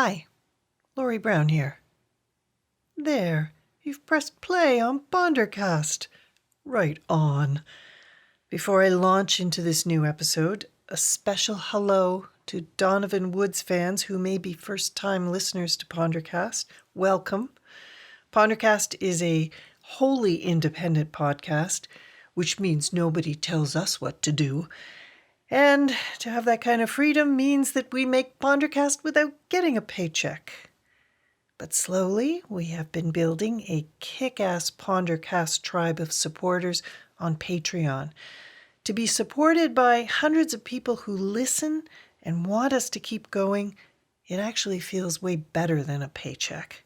Hi, Lori Brown here. There, you've pressed play on Pondercast. Right on. Before I launch into this new episode, a special hello to Donovan Woods fans who may be first-time listeners to Pondercast. Welcome. Pondercast is a wholly independent podcast, which means nobody tells us what to do. And to have that kind of freedom means that we make Pondercast without getting a paycheck. But slowly, we have been building a kick-ass Pondercast tribe of supporters on Patreon to be supported by hundreds of people who listen and want us to keep going. It actually feels way better than a paycheck.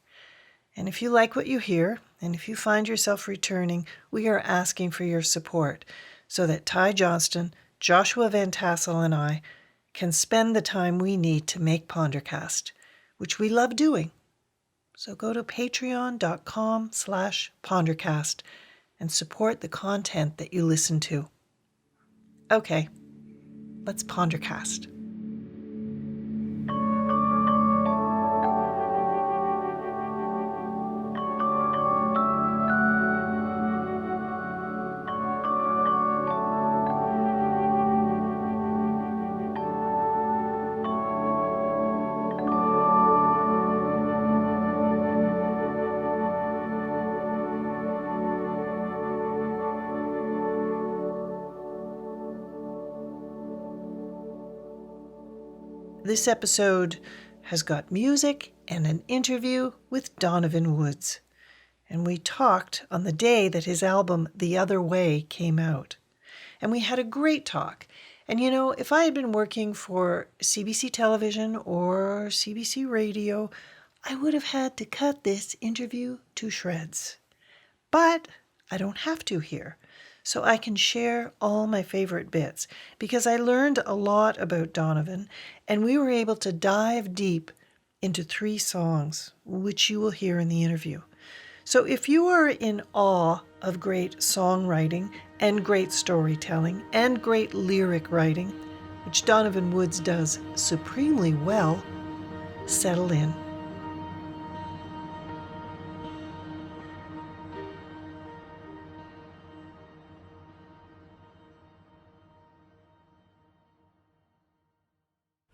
And if you like what you hear, and if you find yourself returning, we are asking for your support so that Ty Johnston, Joshua Van Tassel, and I can spend the time we need to make Pondercast, which we love doing. So go to patreon.com/Pondercast and support the content that you listen to. Okay, let's Pondercast. This episode has got music and an interview with Donovan Woods. And we talked on the day that his album The Other Way came out. And we had a great talk. And you know, if I had been working for CBC Television or CBC Radio, I would have had to cut this interview to shreds. But I don't have to here. So I can share all my favorite bits because I learned a lot about Donovan, and we were able to dive deep into 3 songs, which you will hear in the interview. So if you are in awe of great songwriting and great storytelling and great lyric writing, which Donovan Woods does supremely well, settle in.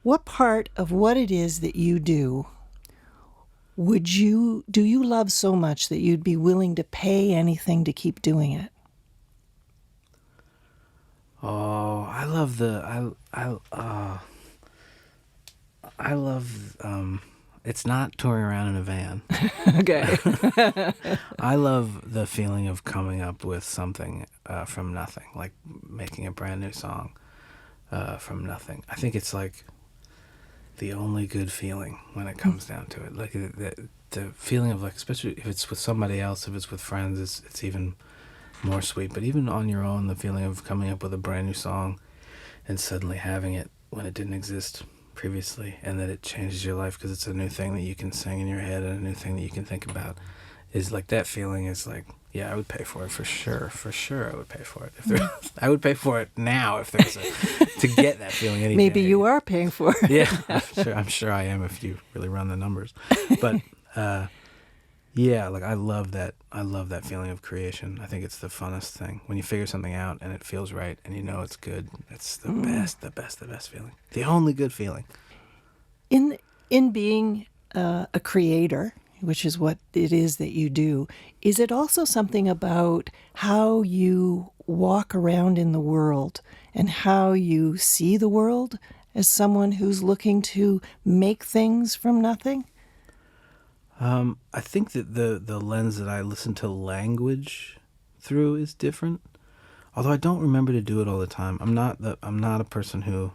What part of what it is that you do do you love so much that you'd be willing to pay anything to keep doing it? Oh, I love it's not touring around in a van. Okay. I love the feeling of coming up with something from nothing, like making a brand new song from nothing. I think it's like the only good feeling when it comes down to it. Like the feeling of, like, especially if it's with somebody else, if it's with friends, it's even more sweet. But even on your own, the feeling of coming up with a brand new song and suddenly having it when it didn't exist previously, and that it changes your life because it's a new thing that you can sing in your head and a new thing that you can think about, is like, that feeling is like, yeah, I would pay for it for sure I would pay for it. I would pay for it now if there's to get that feeling any Maybe day. you are paying for it. Yeah, I'm sure I am if you really run the numbers. But yeah, like I love that feeling of creation. I think it's the funnest thing when you figure something out and it feels right and you know it's good. It's the best feeling. The only good feeling. In being a creator, which is what it is that you do, is it also something about how you walk around in the world and how you see the world as someone who's looking to make things from nothing? I think that the lens that I listen to language through is different. Although I don't remember to do it all the time. I'm not a person who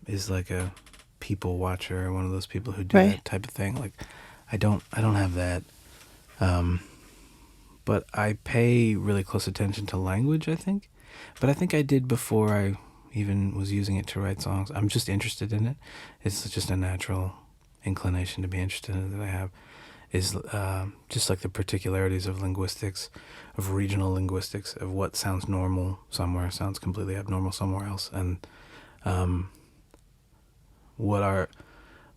is like a people watcher, or one of those people who do that type of thing. Like I don't have that. But I pay really close attention to language, I think. But I think I did before I even was using it to write songs. I'm just interested in it. It's just a natural inclination to be interested in it that I have, is just like the particularities of linguistics, of regional linguistics, of what sounds normal somewhere sounds completely abnormal somewhere else, and what are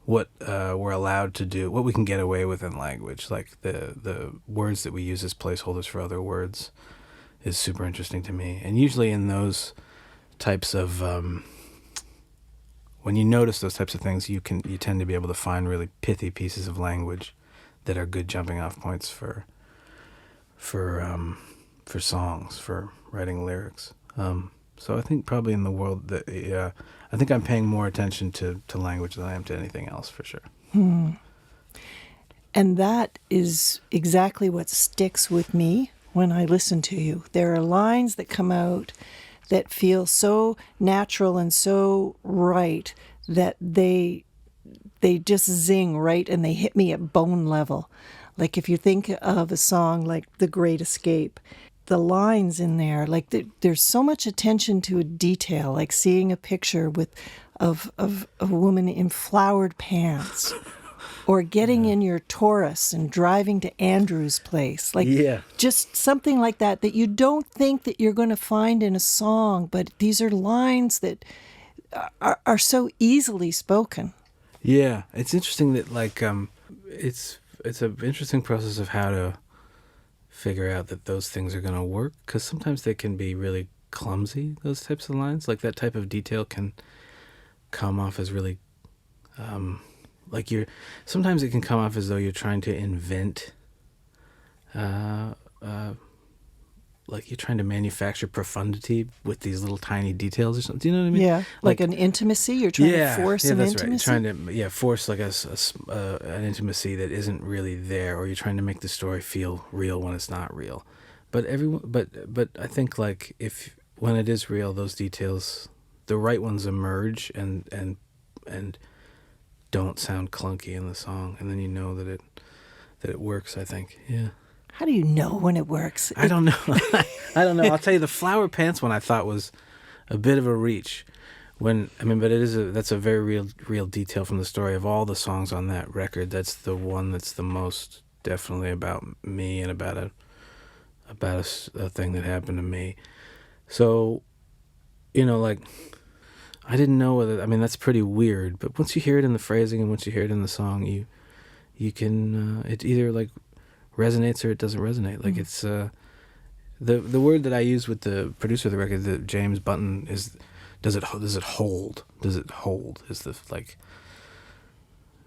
what we're allowed to do, what we can get away with in language, like the words that we use as placeholders for other words, is super interesting to me. And usually in those types of when you notice those types of things, you tend to be able to find really pithy pieces of language that are good jumping off points for songs, for writing lyrics. So I think probably in the world that I think I'm paying more attention to language than I am to anything else, for sure. And that is exactly what sticks with me when I listen to you. There are lines that come out that feel so natural and so right that they just zing right, and they hit me at bone level. Like if you think of a song like The Great Escape, the lines in there, like there's so much attention to a detail, like seeing a picture of a woman in flowered pants, or getting in your Taurus and driving to Andrew's place. Like just something like that you don't think that you're going to find in a song, but these are lines that are so easily spoken. Yeah, it's interesting that it's an interesting process of how to figure out that those things are going to work, because sometimes they can be really clumsy, those types of lines. Like that type of detail can come off as really sometimes it can come off as though you're trying to invent like you're trying to manufacture profundity with these little tiny details or something. Do you know what I mean? Yeah, like an intimacy. You're trying to force an intimacy. Right. You're trying to force like an intimacy that isn't really there, or you're trying to make the story feel real when it's not real. But but I think like when it is real, those details, the right ones emerge and don't sound clunky in the song, and then you know that it works. I think. Yeah. How do you know when it works? I don't know. I don't know. I'll tell you, the flower pants one I thought was a bit of a reach. But that's a very real detail from the story. Of all the songs on that record, that's the one that's the most definitely about me and about a thing that happened to me. So, like, I didn't know whether, that's pretty weird, but once you hear it in the phrasing and once you hear it in the song, you can, it either like resonates or it doesn't resonate. Like it's the word that I use with the producer of the record, the James Button, is does it hold is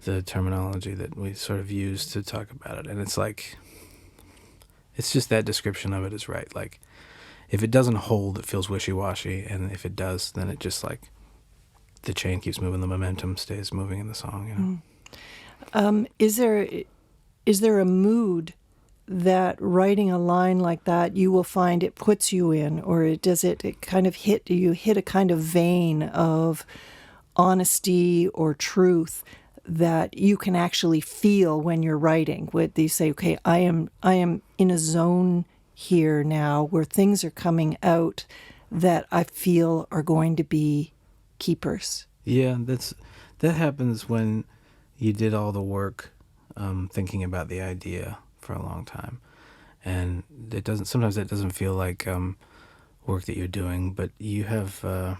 the terminology that we sort of use to talk about it. And it's like, it's just that description of it is right. Like if it doesn't hold, it feels wishy-washy, and if it does, then it just like the chain keeps moving, the momentum stays moving in the song, Is there a mood that writing a line like that you will find it puts you in, or it kind of hit a kind of vein of honesty or truth that you can actually feel when you're writing? Where you say, okay, I am in a zone here now where things are coming out that I feel are going to be keepers. Yeah, that happens when you did all the work thinking about the idea for a long time, and sometimes that doesn't feel like work that you're doing, but you have I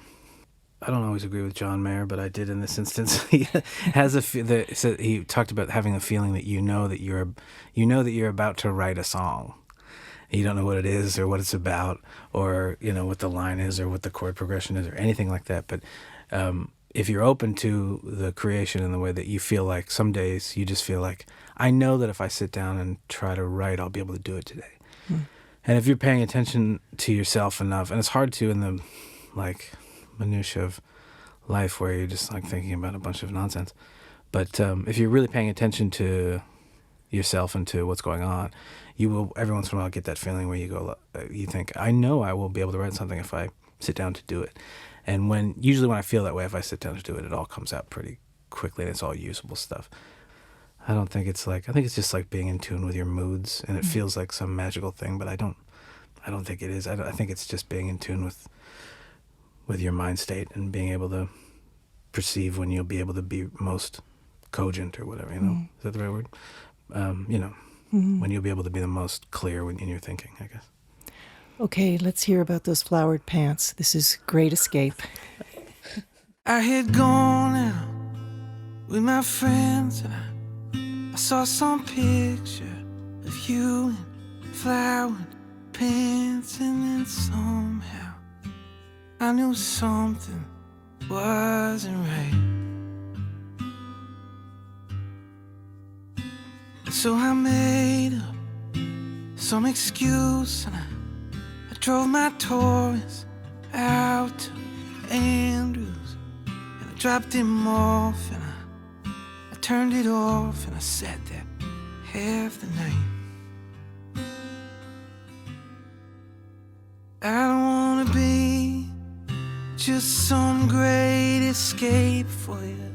don't always agree with John Mayer, but I did in this instance. He has he talked about having a feeling that you know that you're about to write a song. You don't know what it is or what it's about, or what the line is or what the chord progression is or anything like that, but if you're open to the creation in the way that you feel like, some days you just feel like, I know that if I sit down and try to write, I'll be able to do it today. And if you're paying attention to yourself enough, and it's hard to in the like minutia of life where you're just like thinking about a bunch of nonsense, but if you're really paying attention to yourself and to what's going on, you will every once in a while get that feeling where you think, I know I will be able to write something if I sit down to do it. And usually when I feel that way, if I sit down to do it, it all comes out pretty quickly and it's all usable stuff. I think it's just like being in tune with your moods, and it feels like some magical thing, but I don't think it is. I think it's just being in tune with your mind state and being able to perceive when you'll be able to be most cogent or whatever, Is that the right word? When you'll be able to be the most clear in your thinking, I guess. Okay, let's hear about those flowered pants. This is Great Escape. I had gone out with my friends, and I saw some picture of you in flower pants, and then somehow I knew something wasn't right. So I made up some excuse, and I drove my Taurus out to Andrews, and I dropped him off, and I turned it off, and I sat there half the night. I don't wanna be just some great escape for you.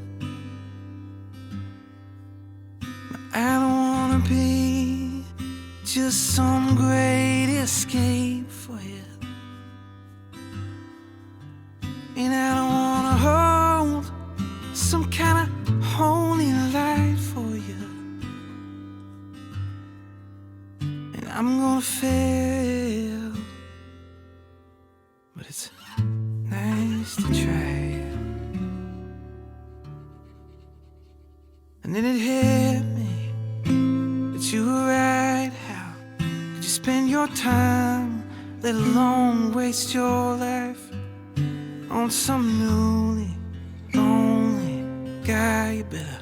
I don't wanna be just some great escape for you. And I don't wanna hold some kind of holy light for you. And I'm gonna fail, but it's nice to try. And then it hit me that you were right. How could you spend your time, let alone waste your life on some newly lonely guy? You better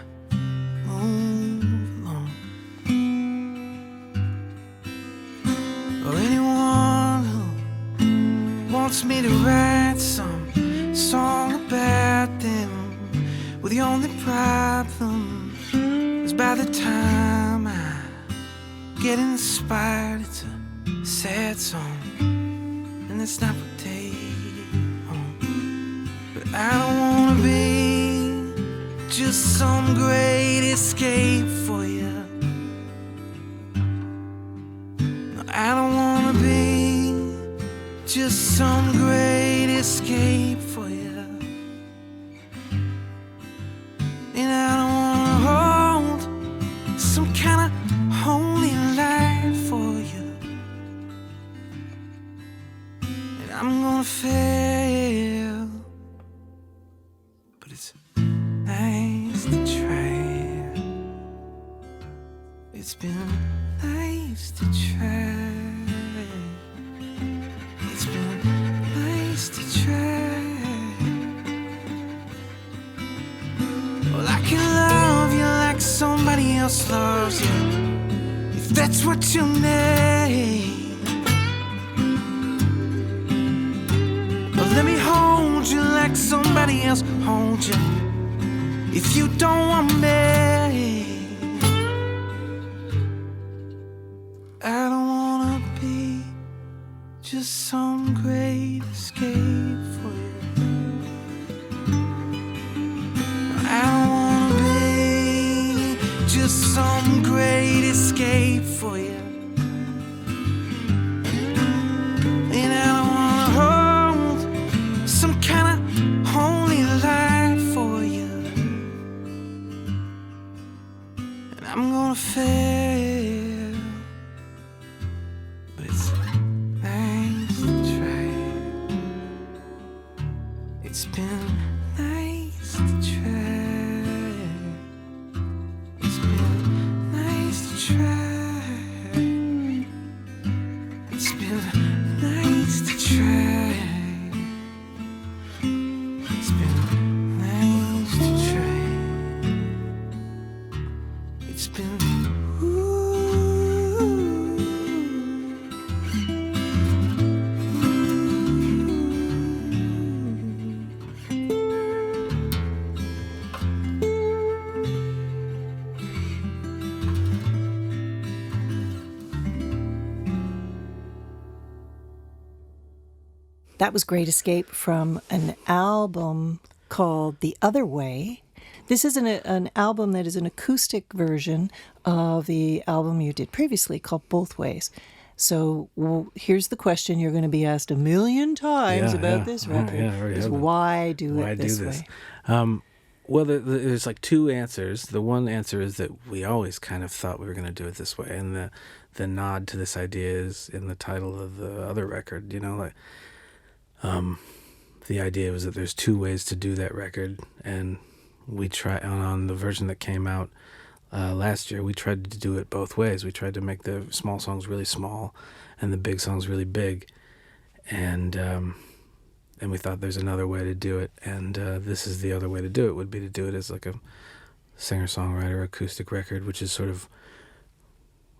move along. Or anyone who wants me to write some song about them, well, the only problem is by the time I get inspired, it's a sad song, and that's not what they want. But I don't wanna be just some great escape for you. No, I don't wanna be just some great escape for you. And I don't wanna hold some kind of holy light for you. And I'm gonna fail, but it's nice to try. It's been nice to try. It's been nice to try. Well, I can love you like somebody else loves you, if that's what you need. Well, let me hold you like somebody else holds you, if you don't want me. I don't wanna be just some great escape for you. I don't wanna be just some great escape for you. And I don't wanna hold some kind of holy light for you. And I'm gonna fail, but it's nice to try. It's been nice to try. It's been nice to try. It's been nice to try. It's been nice to try. It's been That was Great Escape from an album called The Other Way. This is an album that is an acoustic version of the album you did previously called Both Ways. So here's the question you're going to be asked a million times about this record. Is why do it this way? Well, there's like two answers. The one answer is that we always kind of thought we were going to do it this way, and the nod to this idea is in the title of the other record. You know, like the idea was that there's two ways to do that record, and we try on the version that came out last year. We tried to do it both ways. We tried to make the small songs really small, and the big songs really big, and we thought there's another way to do it, and this is the other way to do it. Would be to do it as like a singer-songwriter acoustic record, which is sort of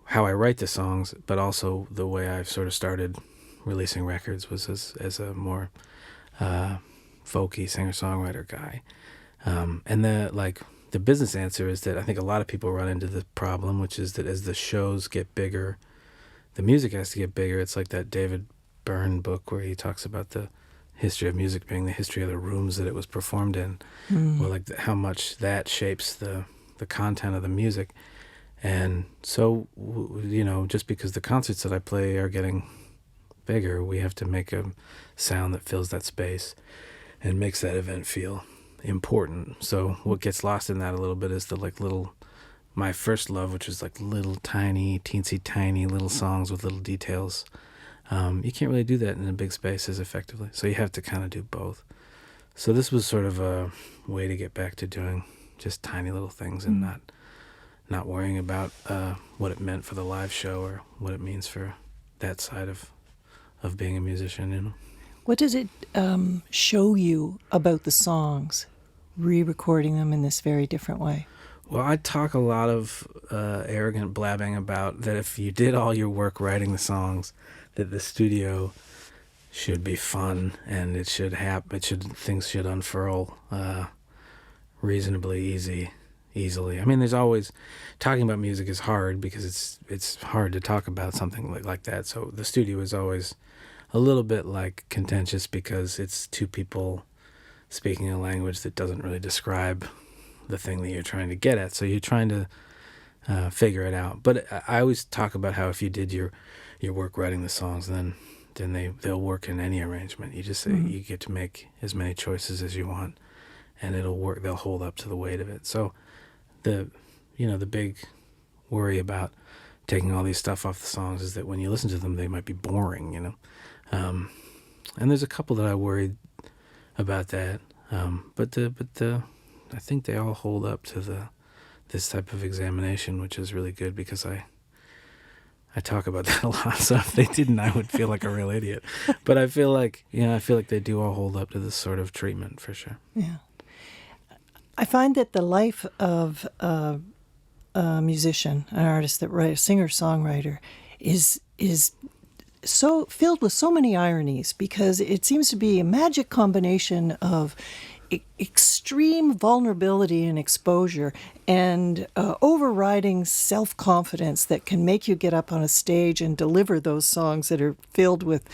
how I write the songs, but also the way I've sort of started releasing records was as a more folky singer-songwriter guy. And the business answer is that I think a lot of people run into the problem, which is that as the shows get bigger, the music has to get bigger. It's like that David Byrne book where he talks about the history of music being the history of the rooms that it was performed in, or like how much that shapes the content of the music. And so, just because the concerts that I play are getting bigger, we have to make a sound that fills that space and makes that event feel important. So what gets lost in that a little bit is my first love, which is like little tiny, teensy tiny little songs with little details. You can't really do that in a big space as effectively. So you have to kind of do both. So this was sort of a way to get back to doing just tiny little things and not worrying about what it meant for the live show or what it means for that side of being a musician. What does it show you about the songs, re-recording them in this very different way? Well, I talk a lot of arrogant blabbing about that if you did all your work writing the songs, that the studio should be fun and it should things should unfurl reasonably easily. I mean, there's always talking about music is hard because it's hard to talk about something like that. So the studio is always a little bit like contentious because it's two people speaking a language that doesn't really describe the thing that you're trying to get at. So you're trying to figure it out. But I always talk about how if you did your work writing the songs, then they'll work in any arrangement. You just you get to make as many choices as you want, and it'll work. They'll hold up to the weight of it. So the big worry about taking all these stuff off the songs is that when you listen to them, they might be boring. And there's a couple that I worried about that. But I think they all hold up to this type of examination, which is really good because I talk about that a lot. So if they didn't, I would feel like a real idiot. But I feel like they do all hold up to this sort of treatment for sure. Yeah. I find that the life of a musician, an artist that writes, a singer-songwriter, is so filled with so many ironies because it seems to be a magic combination of extreme vulnerability and exposure and overriding self-confidence that can make you get up on a stage and deliver those songs that are filled with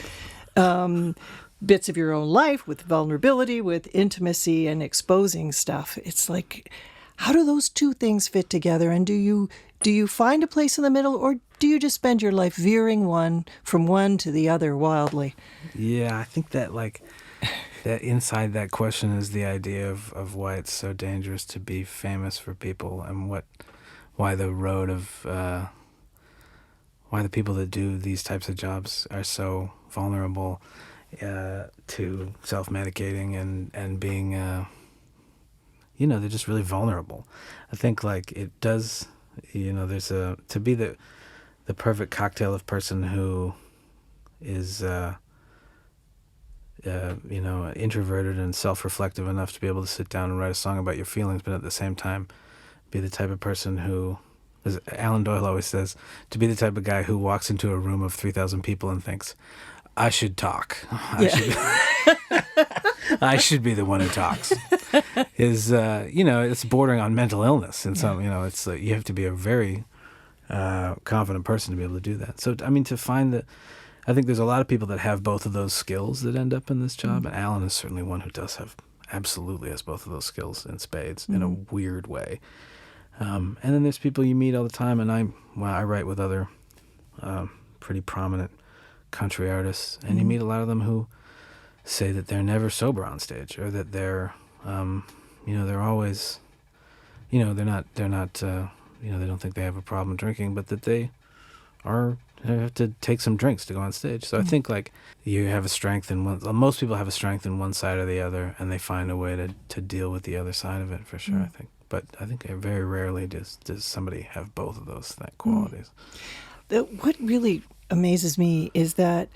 bits of your own life, with vulnerability, with intimacy and exposing stuff. It's like, how do those two things fit together? And do you find a place in the middle, or do you just spend your life veering from one to the other wildly? Yeah, I think that that inside that question is the idea of why it's so dangerous to be famous for people, and why the road of why the people that do these types of jobs are so vulnerable to self-medicating and being they're just really vulnerable. I think it does, there's to be the perfect cocktail of person who is introverted and self-reflective enough to be able to sit down and write a song about your feelings, but at the same time be the type of person who, as Alan Doyle always says, to be the type of guy who walks into a room of 3,000 people and thinks, I should talk. I should be the one who talks. It's bordering on mental illness. And some, it's you have to be a very confident person to be able to do that. So, I mean, to find that, I think there's a lot of people that have both of those skills that end up in this job. And Alan is certainly one who absolutely has both of those skills in spades in a weird way. And then there's people you meet all the time. And I write with other pretty prominent country artists, and you meet a lot of them who say that they're never sober on stage, or that they're they're always they're not they don't think they have a problem drinking, but that they have to take some drinks to go on stage. So I think like you have a strength in one. Most people have a strength in one side or the other, and they find a way to deal with the other side of it for sure. I think, but I think very rarely does somebody have both of those qualities. What really amazes me is that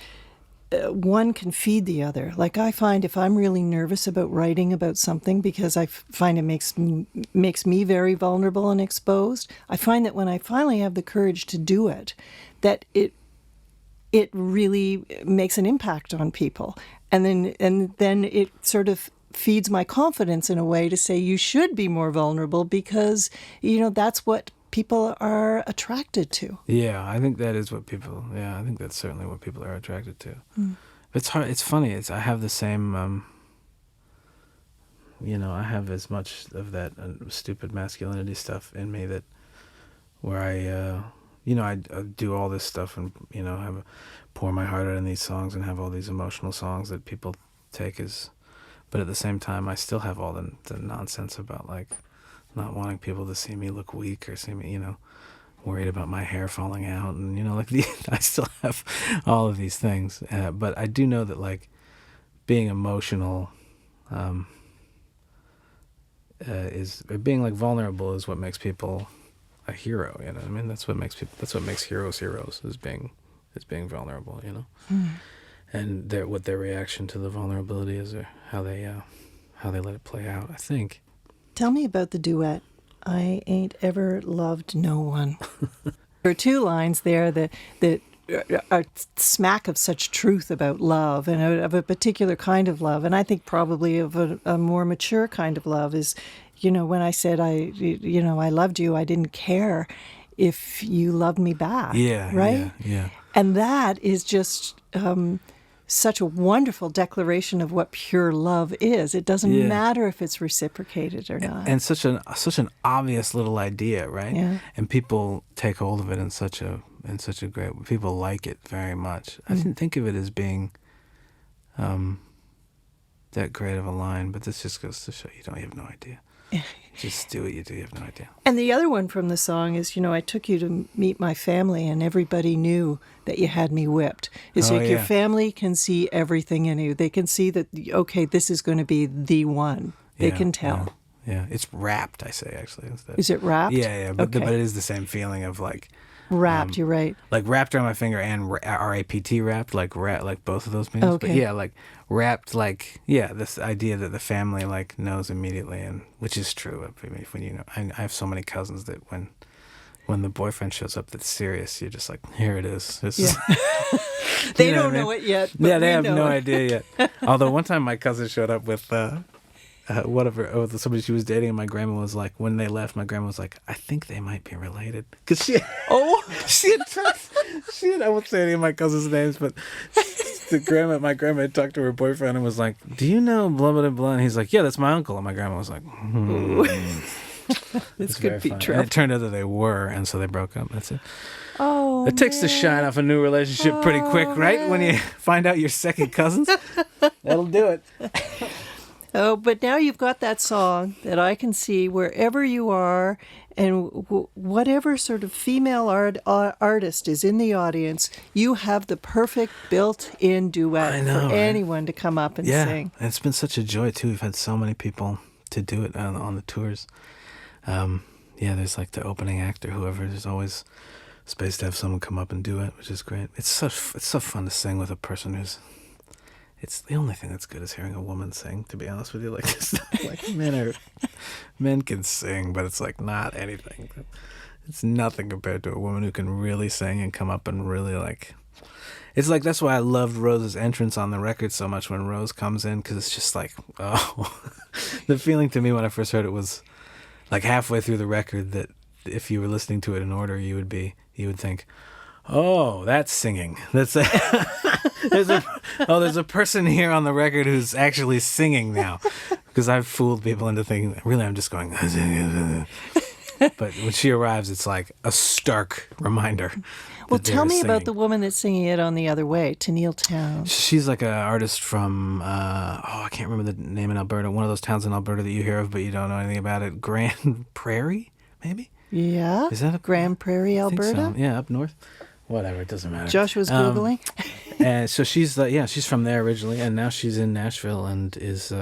one can feed the other. Like I find if I'm really nervous about writing about something because I find it makes me very vulnerable and exposed, I find that when I finally have the courage to do it, that it really makes an impact on people. And then it sort of feeds my confidence in a way to say you should be more vulnerable because, that's what people are attracted to. Yeah, I think that is what people. Yeah, I think that's certainly what people are attracted to. It's hard. It's funny. I have the same. I have as much of that stupid masculinity stuff in me where I do all this stuff and pour my heart out in these songs and have all these emotional songs that people take as. But at the same time, I still have all the nonsense about like not wanting people to see me look weak or see me, worried about my hair falling out. And, I still have all of these things. But I do know that, like, being emotional being, like, vulnerable is what makes people a hero, I mean, that's what makes heroes is being vulnerable, And what their reaction to the vulnerability is or how they let it play out, I think. Tell me about the duet, I Ain't Ever Loved No One. There are two lines there that are smack of such truth about love and of a particular kind of love. And I think probably of a more mature kind of love is, when I said I loved you, I didn't care if you loved me back. Yeah. Right? Yeah. And that is just such a wonderful declaration of what pure love is. It doesn't matter if it's reciprocated or not. And such an obvious little idea, right? Yeah. And people take hold of it in such a great. People like it very much. I didn't think of it as being that great of a line, but this just goes to show you have no idea. Just do what you do. You have no idea. And the other one from the song is, I took you to meet my family and everybody knew that you had me whipped. It's your family can see everything in you. They can see that, okay, this is going to be the one. They can tell. Yeah. It's wrapped, I say, actually. Instead. Is it wrapped? Yeah. But it is the same feeling of like... Wrapped, you're right. Like wrapped around my finger and R-A-P-T wrapped, like both of those meanings. Okay. But yeah, like wrapped, like, this idea that the family like knows immediately, and which is true. I mean, when I have so many cousins that when the boyfriend shows up that's serious, you're just like, here it is. This is They don't know it yet. But yeah, they have no it. idea yet. Although one time my cousin showed up with somebody she was dating, and my grandma was like, when they left, my grandma was like, I think they might be related. Because she had, I won't say any of my cousins' names, but my grandma had talked to her boyfriend and was like, do you know blah, blah, blah? And he's like, yeah, that's my uncle. And my grandma was like, This could be true. And it turned out that they were, and so they broke up. That's it. Oh, it takes the shine off a new relationship pretty quick, right? Man. When you find out you're second cousins. That'll do it. Oh, but now you've got that song that I can see wherever you are, and whatever sort of female artist is in the audience, you have the perfect built-in duet for anyone to come up and sing. And it's been such a joy, too. We've had so many people to do it on the tours. There's like the opening act or whoever. There's always space to have someone come up and do it, which is great. It's so fun to sing with a person who's... It's the only thing that's good is hearing a woman sing, to be honest with you. Like, men can sing, but it's like not anything. It's nothing compared to a woman who can really sing and come up and really like... It's like, that's why I loved Rose's entrance on the record so much when Rose comes in, because it's just like, the feeling to me when I first heard it was like halfway through the record that if you were listening to it in order, you would think, oh, that's singing. That's there's a person here on the record who's actually singing now, because I've fooled people into thinking really I'm just going. But when she arrives, it's like a stark reminder. Well, tell me about the woman that's singing it on the other way, Tennille Town. She's like an artist from I can't remember the name in Alberta. One of those towns in Alberta that you hear of, but you don't know anything about it. Grand Prairie, maybe. Yeah. Is that Grand Prairie, Alberta? I think so. Yeah, up north. Whatever, it doesn't matter. Joshua's Googling. And so she's she's from there originally, and now she's in Nashville and is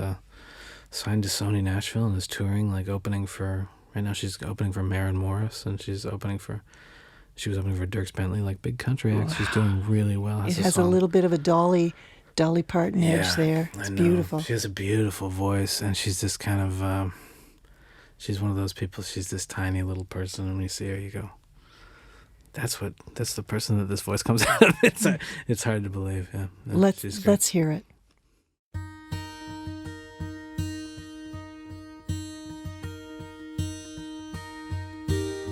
signed to Sony Nashville and is touring, like opening for. Right now, she's opening for Maren Morris, and she was opening for Dierks Bentley, like big country acts. She's doing really well. It has a little bit of a Dolly Parton edge there. It's beautiful. She has a beautiful voice, and she's this kind of. She's one of those people. She's this tiny little person, and when you see her, you go. That's the person that this voice comes out of. It's hard to believe. Yeah. No, let's hear it.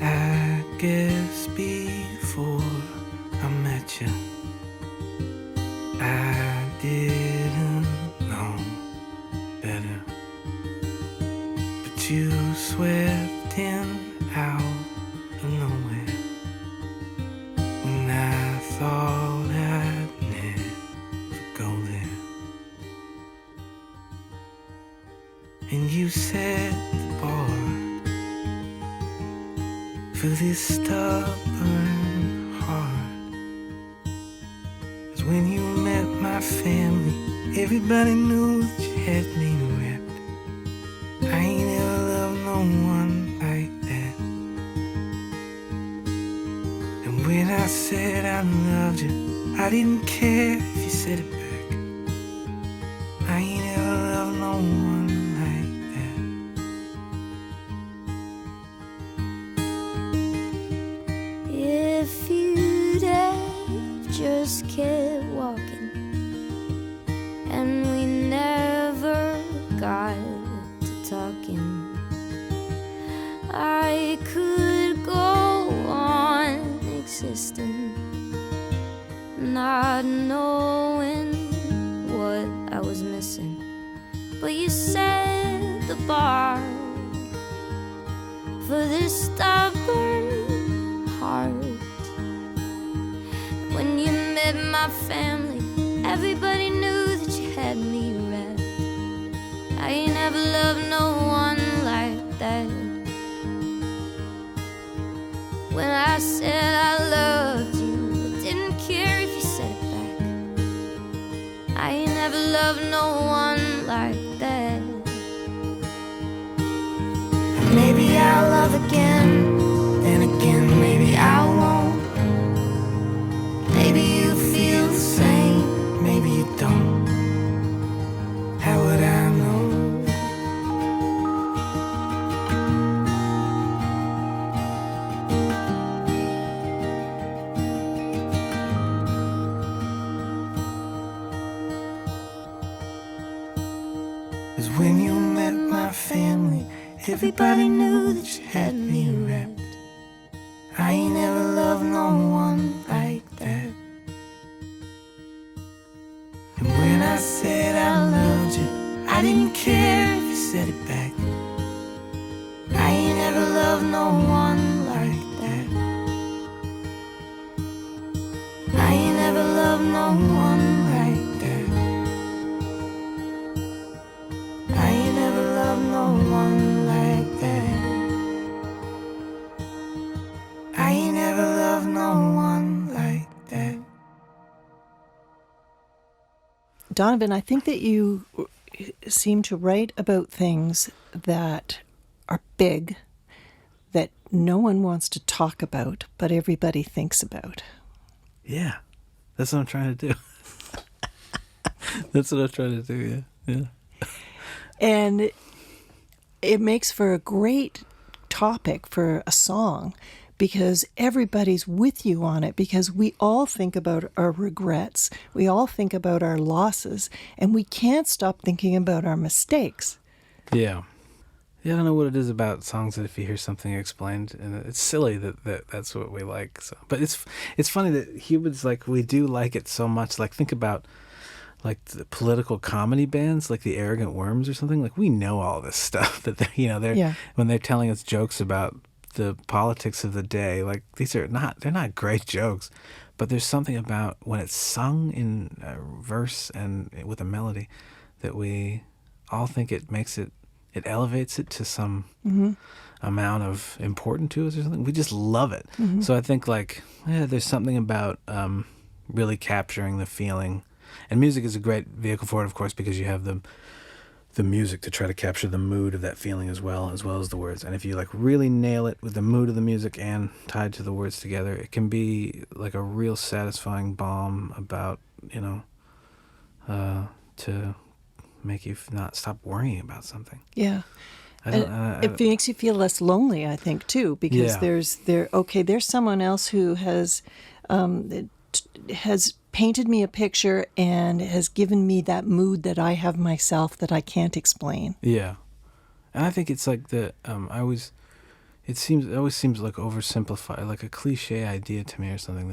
I guess before I met you, I didn't know better, but you swept in out of nowhere when I thought I'd never go there, and you set the bar for this stubborn heart. 'Cause when you met my family, everybody knew that you had me wrapped. I ain't ever loved no one like that. And when I said I loved you, I didn't care if you said it back. I ain't ever loved no one like that. If you'd have just kept walking and we never got to talking, I could go on existing, not knowing what I was missing. But you set the bar for this stubborn heart. When you met my family, everybody knew that you had me wrapped. I ain't never loved no one like that. When I said I loved you, I didn't care if you said it back. I ain't never loved no one like that. Maybe I'll love again, then again maybe I won't. Maybe you feel the same, maybe you don't. How would I know? Cause when you met my family, everybody knew that you had me wrapped. I ain't never loved no one like that. And when I said I loved you, I didn't care if you said it back. I ain't never loved no one like that. I ain't never loved no one like that. I ain't never loved no one like that. I ain't never loved no one like that. Donovan, I think that you seem to write about things that are big, that no one wants to talk about, but everybody thinks about. Yeah, that's what I'm trying to do. That's what I'm trying to do, yeah. And it makes for a great topic for a song because everybody's with you on it, because we all think about our regrets. We all think about our losses, and we can't stop thinking about our mistakes. Yeah. Yeah, I don't know what it is about songs that if you hear something explained, and it's silly that's what we like. So, but it's funny that humans, like, we do like it so much. Like, think about like the political comedy bands, like the Arrogant Worms or something. Like, we know all this stuff that when they're telling us jokes about the politics of the day. Like, they're not great jokes, but there's something about when it's sung in a verse and with a melody that we all think it makes it. It elevates it to some amount of important to us or something. We just love it. Mm-hmm. So I think like, yeah, there's something about really capturing the feeling. And music is a great vehicle for it, of course, because you have the music to try to capture the mood of that feeling as well as the words. And if you like really nail it with the mood of the music and tied to the words together, it can be like a real satisfying balm about, to make you not stop worrying about something. Yeah. It makes you feel less lonely, I think, too, because Yeah. there's someone else who has painted me a picture and has given me that mood that I have myself that I can't explain. Yeah. And I think it's like it always seems like oversimplified, like a cliche idea to me or something,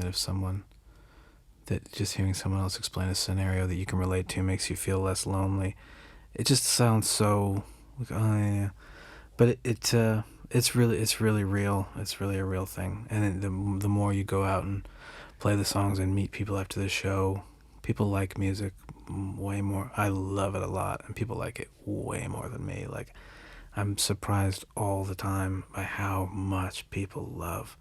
that just hearing someone else explain a scenario that you can relate to makes you feel less lonely. It just sounds so like, oh yeah. But it's really real. It's really a real thing. And the more you go out and play the songs and meet people after the show, people like music way more. I love it a lot, and people like it way more than me. Like, I'm surprised all the time by how much people love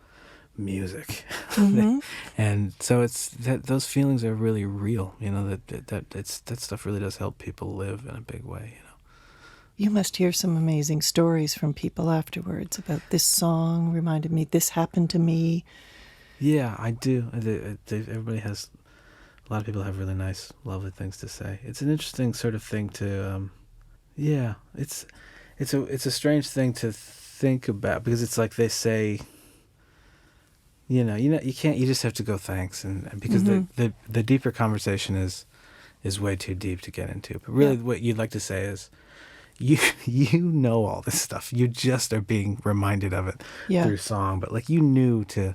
music. Mm-hmm. And so it's those feelings are really real. That stuff really does help people live in a big way. You must hear some amazing stories from people afterwards about this song reminded me, this happened to me. Yeah, I do. Everybody has, a lot of people have really nice, lovely things to say. It's an interesting sort of thing to, it's a strange thing to think about, because it's like they say, you can't, you just have to go thanks, and because Mm-hmm. the deeper conversation is way too deep to get into. But really, what you'd like to say is, you know all this stuff. You just are being reminded of it through song. But like, you knew to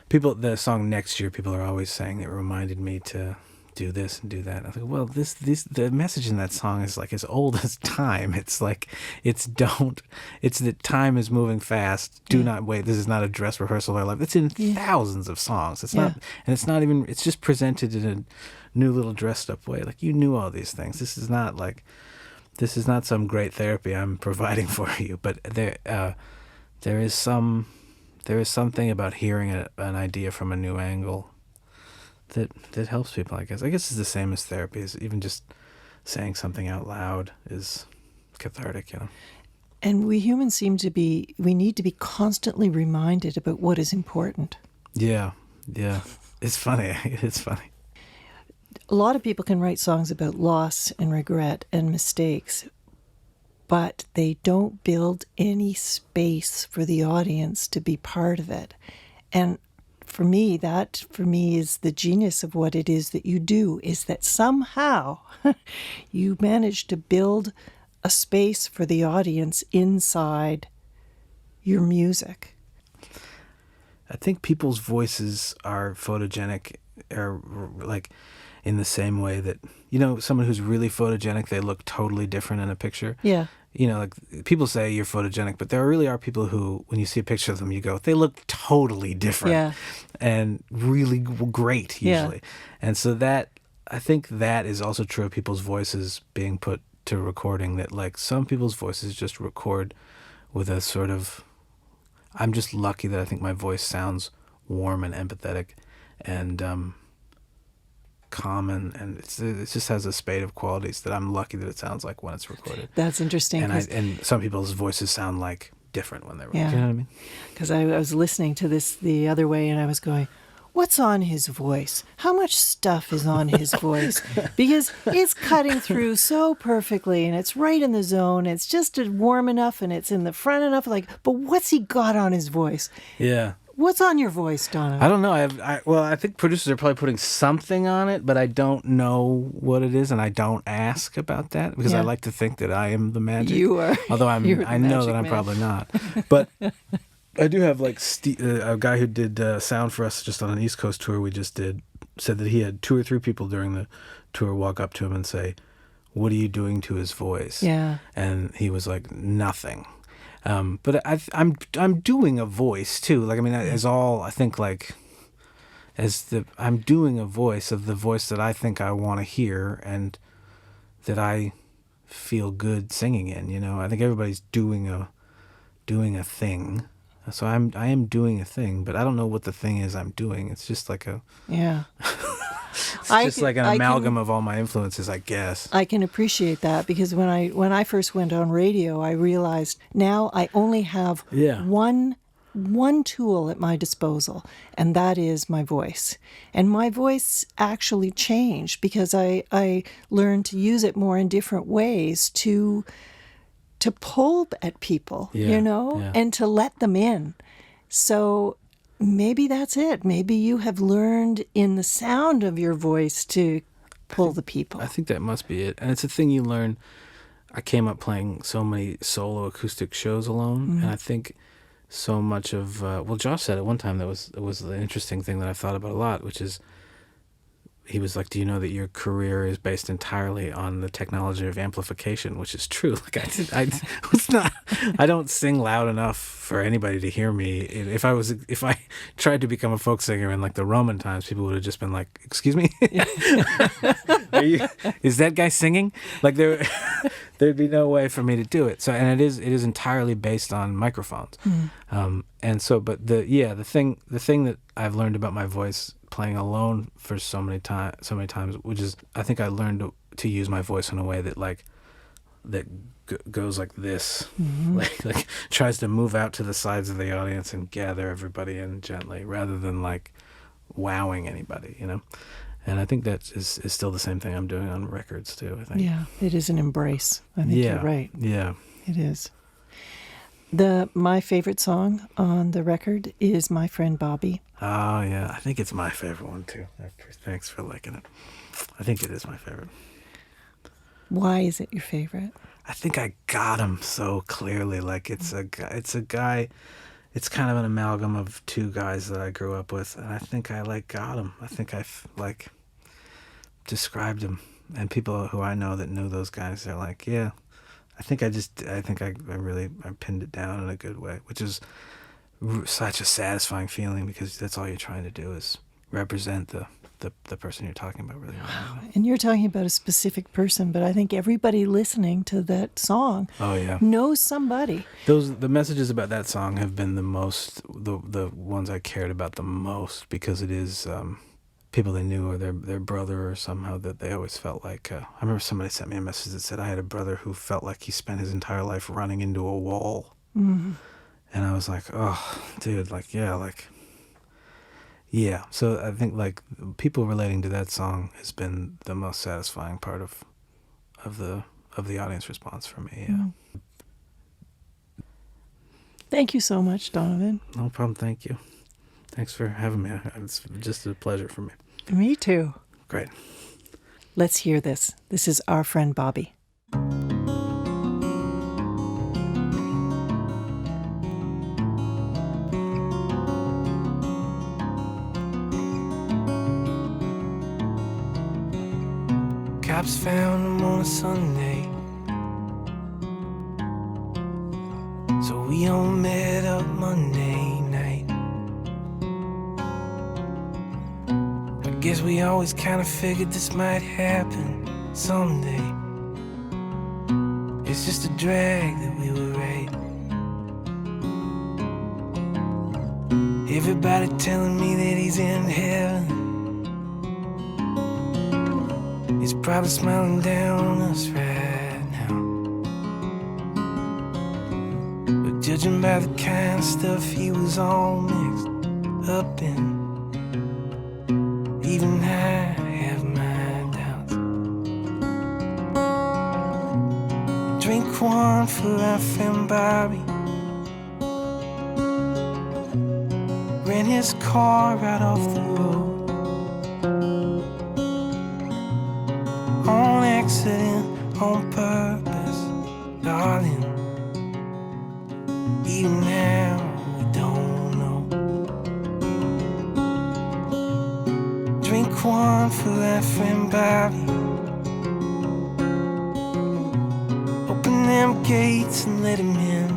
people, the song Next Year, people are always saying it reminded me to do this and do that. I think, well, the message in that song is like as old as time. It's like, it's that time is moving fast. Do not wait. This is not a dress rehearsal of our life. It's in thousands of songs. It's not, and it's not even, it's just presented in a new little dressed up way. Like, you knew all these things. This is not some great therapy I'm providing for you, but there is something about hearing an idea from a new angle that helps people. I guess it's the same as therapy. Is even just saying something out loud is cathartic, And we humans we need to be constantly reminded about what is important. Yeah. It's funny. It's funny. A lot of people can write songs about loss and regret and mistakes, but they don't build any space for the audience to be part of it. And for me is the genius of what it is that you do, is that somehow you manage to build a space for the audience inside your music. I think people's voices are photogenic, or like in the same way that, someone who's really photogenic, they look totally different in a picture. Yeah. Like people say you're photogenic, but there really are people who, when you see a picture of them, you go, they look totally different and really great usually. And so I think that is also true of people's voices being put to recording, that like some people's voices just record with a sort of, I'm just lucky that I think my voice sounds warm and empathetic and calm, and it just has a spate of qualities that I'm lucky that it sounds like when it's recorded. That's interesting. And some people's voices sound like different when they're recorded. You know what I mean? Because I was listening to this the other way, and I was going, what's on his voice? How much stuff is on his voice? Because it's cutting through so perfectly, and it's right in the zone. It's just warm enough, and it's in the front enough. Like, but what's he got on his voice? Yeah. What's on your voice, Donovan? I don't know. I think producers are probably putting something on it, but I don't know what it is, and I don't ask about that because I like to think that I am the magic. You are. Although I know that I'm probably not. But I do have like a guy who did sound for us just on an East Coast tour we just did, said that he had 2 or 3 people during the tour walk up to him and say, "What are you doing to his voice?" Yeah. And he was like, "Nothing." But I'm doing a voice too. Like, I mean, I'm doing a voice of the voice that I think I want to hear and that I feel good singing in. I think everybody's doing doing a thing. So I am doing a thing, but I don't know what the thing is I'm doing. It's just like like an amalgam of all my influences, I guess. I can appreciate that, because when I first went on radio, I realized now I only have one tool at my disposal, and that is my voice. And my voice actually changed because I learned to use it more in different ways to pull at people, and to let them in. So maybe that's it. Maybe you have learned in the sound of your voice to pull the people. I think that must be it. And it's a thing you learn. I came up playing so many solo acoustic shows alone, and I think so much of Josh said at one time it was an interesting thing that I've thought about a lot, which is, he was like, do you know that your career is based entirely on the technology of amplification? Which is true. Like I don't sing loud enough for anybody to hear me. If I tried to become a folk singer in like the Roman times, people would have just been like, excuse me? Is that guy singing? Like there'd be no way for me to do it. So, and it is entirely based on microphones. And so, but the thing that I've learned about my voice playing alone for so many times, which is, I think I learned to use my voice in a way that goes like this, like tries to move out to the sides of the audience and gather everybody in gently, rather than like wowing anybody, And I think that is still the same thing I'm doing on records too, I think. Yeah, it is an embrace. I think you're right. Yeah. It is. My favorite song on the record is My Friend Bobby. Oh, yeah. I think it's my favorite one, too. Thanks for liking it. I think it is my favorite. Why is it your favorite? I think I got him so clearly. Like, it's a guy, it's kind of an amalgam of two guys that I grew up with, and I think I, got him. I think I've, described him. And people who I know that knew those guys, they're like, yeah. I think I pinned it down in a good way, which is such a satisfying feeling, because that's all you're trying to do is represent the person you're talking about really well. And you're talking about a specific person, but I think everybody listening to that song knows somebody. The messages about that song have been the ones I cared about the most, because it is people they knew, or their brother, or somehow that they always felt like. I remember somebody sent me a message that said, I had a brother who felt like he spent his entire life running into a wall. Mm-hmm. And I was like, oh, dude, yeah. So I think people relating to that song has been the most satisfying part of the audience response for me. Yeah. Mm-hmm. Thank you so much, Donovan. No problem. Thank you. Thanks for having me. It's just a pleasure for me. Me too. Great. Let's hear this. This is Our Friend Bobby. Cops found him on a Sunday, so we all met up Monday night. I guess we always kind of figured this might happen someday. It's just a drag that we were right. Everybody telling me that he's in heaven. He's probably smiling down on us right now. But judging by the kind of stuff he was all mixed up in, even I have my doubts. Drink one for our friend Bobby. Ran his car right off the road. On accident, on purpose, darling. Even now, we don't know. Drink one for our friend Bobby. Open them gates and let him in.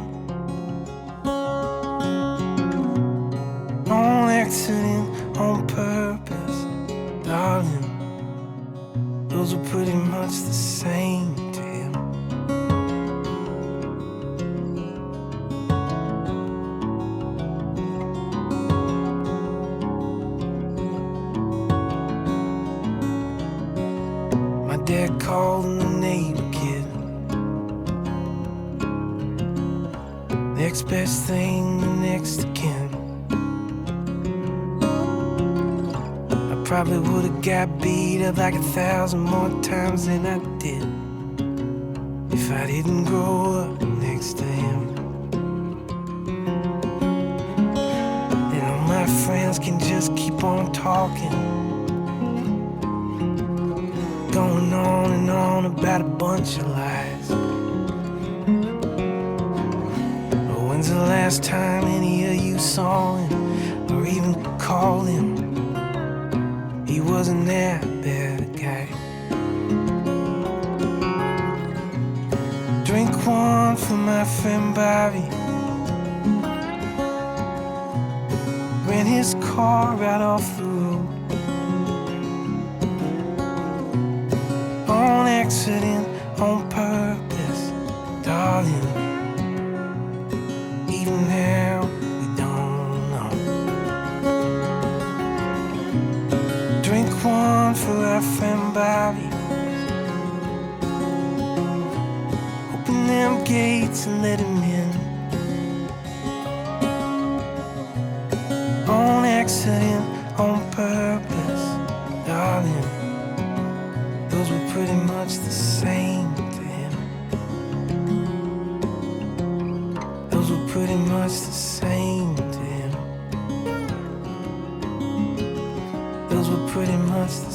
On accident, on purpose, darling. Those were pretty much the same to him. called him the neighbor kid. Next best thing, the next of kin. I probably would've got beat up like 1,000 more times than I did if I didn't grow up next to him. And all my friends can just keep on talking, going on and on about a bunch of lies. But when's the last time any of you saw him or even called him? He wasn't that bad a guy. Drink one for my friend Bobby. Ran his car right off the road on accident, on purpose, darling. Even now we don't know. Drink one for our friend Bobby. Open them gates and let him in. On accident, on purpose, darling. Those were pretty much the same to him. Those were pretty much the same to him. Those were pretty much the